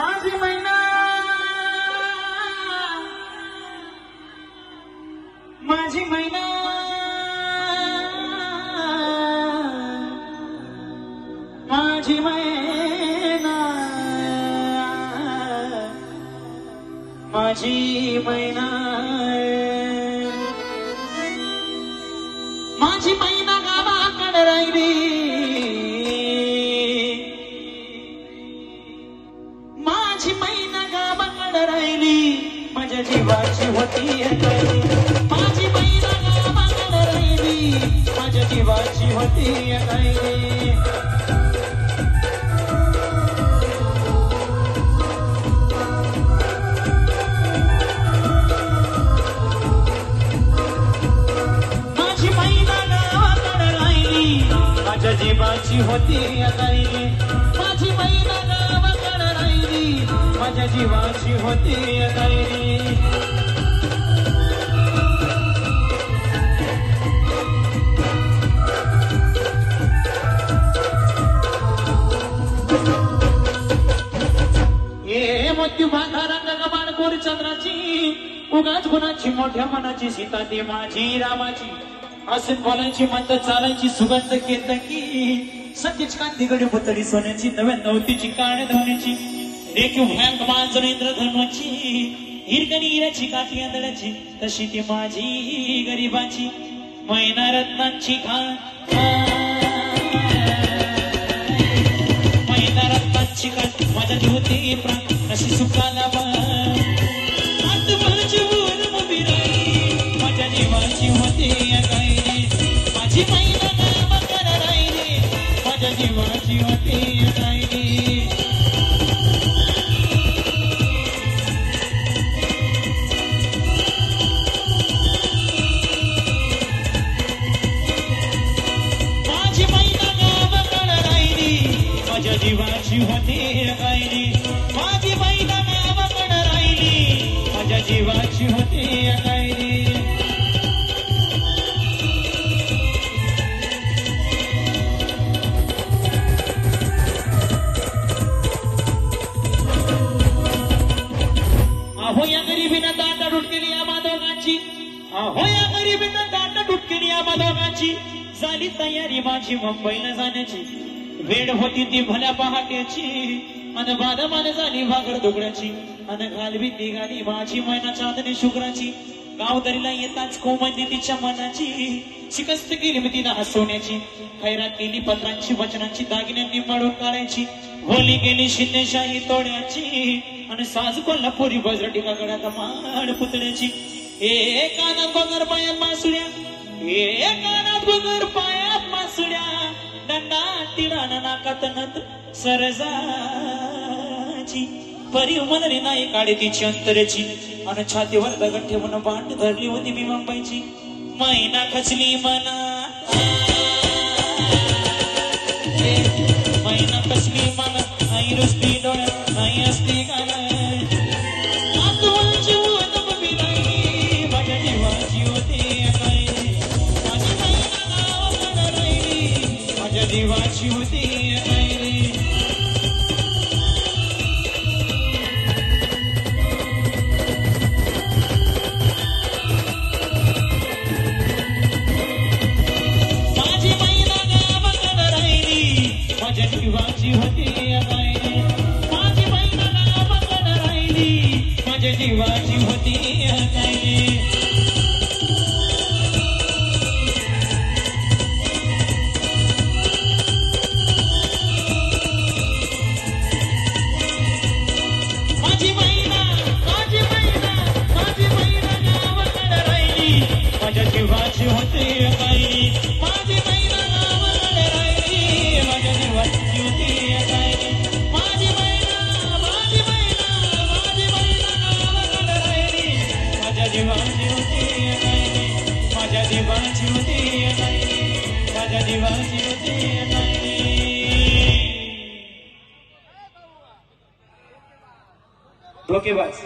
माझी मैना माझी मैना माझी मैना माझी मैना माझी मैना गावाकडे राहिली माझी मैना गावाकडे राहिली माझ्या जीवाची होती काही माझी मैना गावाकडे राहिली माझ्या जीवाची होती काही माझ्या जीवाची होती काही माझी मैना गावाकडे राहिली माझ्या जीवाची होती काही ये मोती बांधा रंग गबाण गोरी चंद्राची उगाच गुणाची मोठ्या मनाची सीता ती माझी रामाची असे बोलायची म्हणत चालायची सुगंध केतकी सतीच कांती गडी पुतळी सोन्याची नव्या नवतीची काळ धवण्याची रेखीव भयंक मांजर इंद्रधनुची हिरकणी हिऱ्याची काठी आंधळ्याची तशी ती माझी गरिबाची मैना रत्नांची खाण मैना रत्नांची खाण माझ्या जीवती प्राण अशी सुखाला माझ्या जीवाची होती काही माझी मैना गावाकडे राहिली माझ्या जीवाची होती काही माझी मैना गावाकडे राहिली माझ्या जीवाची होती काही माझी मैना गावाकडे राहिली माझ्या जीवाची होती काही अहो या गरिबीनं दाटा डूट केली या माधवगाची अहो या गरिबीनं दाटा डूट केली या माधवगाची झाली तयारी माझी मुंबईला जाण्याची वेळ होती ती भल्या पहाट्याची अन बादमान झाली भागर दुगड्याची अन घालवी निघाली माझी मैना चांदणी शुक्राची गावदरीला येताच कोमंदी तिच्या मनाची शिकस्त केली मी तिला हसवण्याची खैरात केली पत्रांची वचनांची दागिन्यांनी मळून काढायची होली गेली शिंदेशाही तोड्याची आणि साज कोल्हापुरी बजरटिका गड्यात माड पुतळ्याची ए कानात बगर पायात मासुड्या ए कानात बगर पायात मासुड्या दंडा तिडान नाकात नत सरजाची परी उमलली नाही काढी तिची अंतरेची आणि छातीवर दगड ठेवून बाट धरली होती मी मुंबईची मैना खचली मना मैना कसली मना नाही रुसती डोळ्यात नाही असती गाणं आतुवाची होत बिलाई माझ्या जीवाची होती काही माझी मैना गावाकडे राहिली माझ्या जीवाची होती काही माझ्या जीवाची होती काही माझी मैना गावाकडे राहिली माझ्या जीवाची होती काही माझी मैना गावाकडे राहिली माझ्या जीवाची होती काही माझी मैना गावाकडे राहिली माझ्या जीवाची होती काही माझी मैना गावाकडे राहिली माझ्या जीवाची होती काही माझ्या जीवाची होती काही माझ्या जीवाची होती काही धोकेबाज